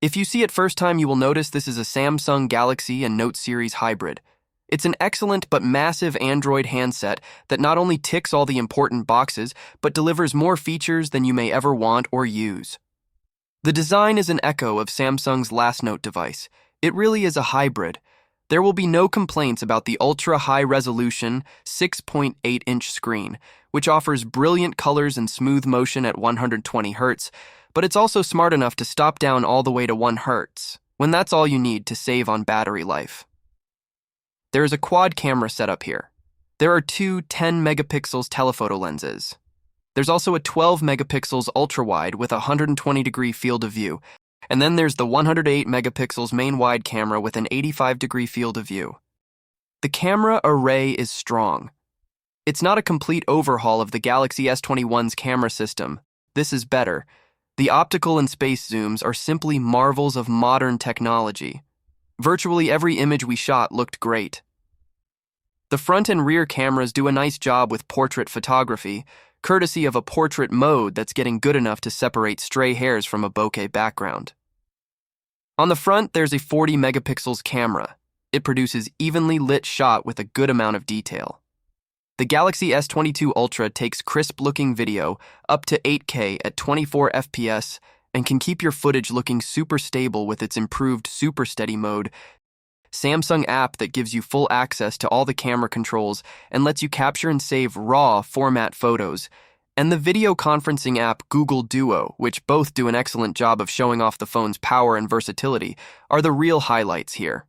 If you see it first time, you will notice this is a Samsung Galaxy and Note series hybrid. It's an excellent but massive Android handset that not only ticks all the important boxes, but delivers more features than you may ever want or use. The design is an echo of Samsung's last Note device. It really is a hybrid. There will be no complaints about the ultra-high-resolution 6.8-inch screen, which offers brilliant colors and smooth motion at 120 Hz, but it's also smart enough to stop down all the way to 1 Hz, when that's all you need to save on battery life. There is a quad camera setup here. There are two 10-megapixels telephoto lenses. There's also a 12-megapixels ultra-wide with a 120-degree field of view, and then there's the 108-megapixels main wide camera with an 85-degree field of view. The camera array is strong. It's not a complete overhaul of the Galaxy S21's camera system. This is better. The optical and space zooms are simply marvels of modern technology. Virtually every image we shot looked great. The front and rear cameras do a nice job with portrait photography, courtesy of a portrait mode that's getting good enough to separate stray hairs from a bokeh background. On the front, there's a 40-megapixels camera. It produces evenly lit shot with a good amount of detail. The Galaxy S22 Ultra takes crisp-looking video up to 8K at 24 FPS and can keep your footage looking super stable with its improved Super Steady mode, Samsung app that gives you full access to all the camera controls and lets you capture and save RAW format photos, and the video conferencing app Google Duo, which both do an excellent job of showing off the phone's power and versatility, are the real highlights here.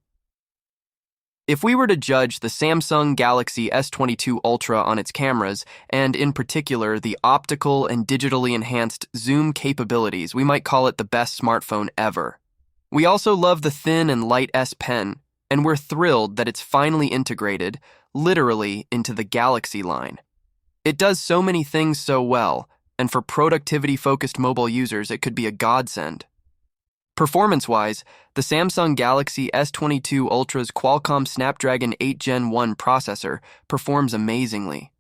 If we were to judge the Samsung Galaxy S22 Ultra on its cameras, and in particular the optical and digitally enhanced zoom capabilities, we might call it the best smartphone ever. We also love the thin and light S Pen, and we're thrilled that it's finally integrated, literally, into the Galaxy line. It does so many things so well, and for productivity-focused mobile users, it could be a godsend. Performance-wise, the Samsung Galaxy S22 Ultra's Qualcomm Snapdragon 8 Gen 1 processor performs amazingly.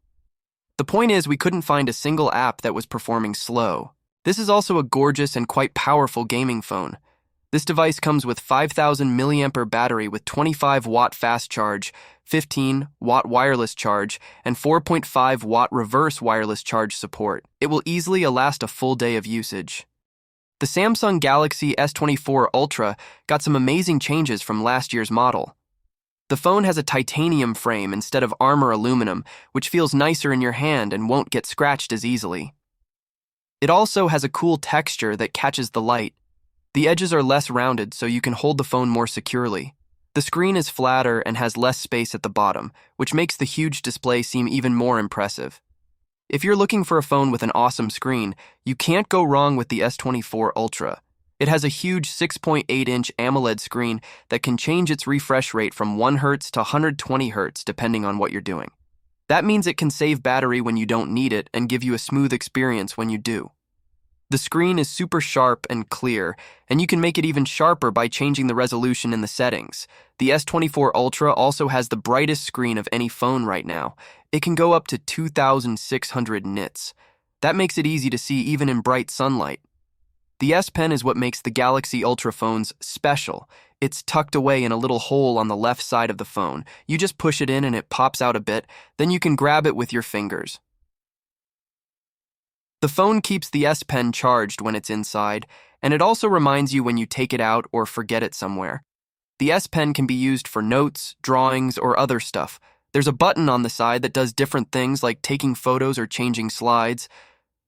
The point is, we couldn't find a single app that was performing slow. This is also a gorgeous and quite powerful gaming phone. This device comes with 5,000 mAh battery with 25-watt fast charge, 15-watt wireless charge, and 4.5-watt reverse wireless charge support. It will easily last a full day of usage. The Samsung Galaxy S24 Ultra got some amazing changes from last year's model. The phone has a titanium frame instead of armor aluminum, which feels nicer in your hand and won't get scratched as easily. It also has a cool texture that catches the light. The edges are less rounded, so you can hold the phone more securely. The screen is flatter and has less space at the bottom, which makes the huge display seem even more impressive. If you're looking for a phone with an awesome screen, you can't go wrong with the S24 Ultra. It has a huge 6.8-inch AMOLED screen that can change its refresh rate from 1 Hz to 120 Hz depending on what you're doing. That means it can save battery when you don't need it and give you a smooth experience when you do. The screen is super sharp and clear, and you can make it even sharper by changing the resolution in the settings. The S24 Ultra also has the brightest screen of any phone right now. It can go up to 2,600 nits. That makes it easy to see even in bright sunlight. The S Pen is what makes the Galaxy Ultra phones special. It's tucked away in a little hole on the left side of the phone. You just push it in and it pops out a bit, then you can grab it with your fingers. The phone keeps the S Pen charged when it's inside, and it also reminds you when you take it out or forget it somewhere. The S Pen can be used for notes, drawings, or other stuff. There's a button on the side that does different things like taking photos or changing slides.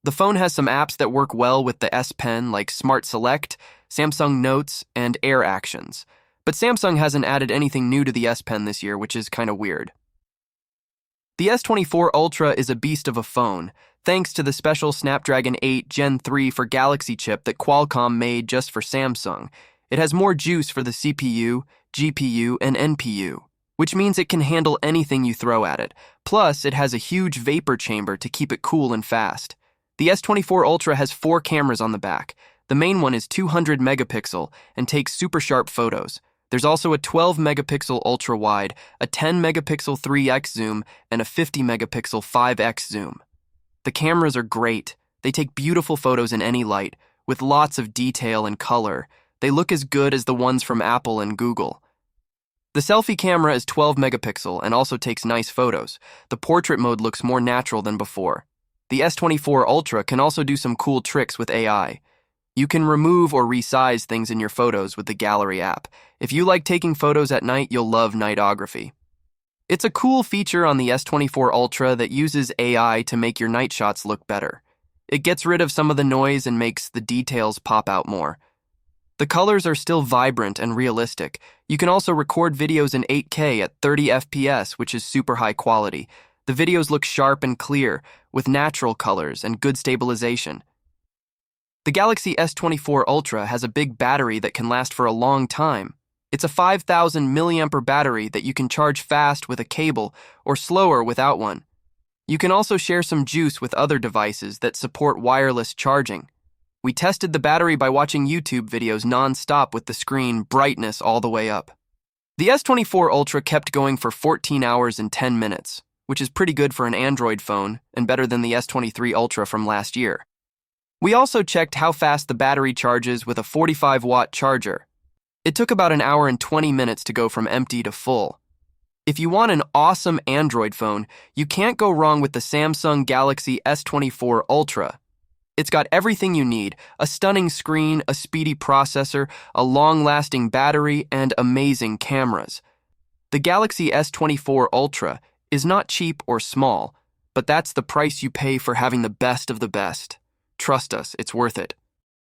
The phone has some apps that work well with the S Pen like Smart Select, Samsung Notes, and Air Actions. But Samsung hasn't added anything new to the S Pen this year, which is kind of weird. The S24 Ultra is a beast of a phone, thanks to the special Snapdragon 8 Gen 3 for Galaxy chip that Qualcomm made just for Samsung. It has more juice for the CPU, GPU, and NPU, which means it can handle anything you throw at it. Plus, it has a huge vapor chamber to keep it cool and fast. The S24 Ultra has 4 cameras on the back. The main one is 200 megapixel and takes super sharp photos. There's also a 12 megapixel ultra wide, a 10 megapixel 3x zoom, and a 50 megapixel 5x zoom. The cameras are great. They take beautiful photos in any light, with lots of detail and color. They look as good as the ones from Apple and Google. The selfie camera is 12 megapixel and also takes nice photos. The portrait mode looks more natural than before. The S24 Ultra can also do some cool tricks with AI. You can remove or resize things in your photos with the Gallery app. If you like taking photos at night, you'll love nightography. It's a cool feature on the S24 Ultra that uses AI to make your night shots look better. It gets rid of some of the noise and makes the details pop out more. The colors are still vibrant and realistic. You can also record videos in 8K at 30 FPS, which is super high quality. The videos look sharp and clear, with natural colors and good stabilization. The Galaxy S24 Ultra has a big battery that can last for a long time. It's a 5,000 milliampere battery that you can charge fast with a cable or slower without one. You can also share some juice with other devices that support wireless charging. We tested the battery by watching YouTube videos non-stop with the screen brightness all the way up. The S24 Ultra kept going for 14 hours and 10 minutes, which is pretty good for an Android phone and better than the S23 Ultra from last year. We also checked how fast the battery charges with a 45-watt charger. It took about an hour and 20 minutes to go from empty to full. If you want an awesome Android phone, you can't go wrong with the Samsung Galaxy S24 Ultra. It's got everything you need: a stunning screen, a speedy processor, a long-lasting battery, and amazing cameras. The Galaxy S24 Ultra is not cheap or small, but that's the price you pay for having the best of the best. Trust us, it's worth it.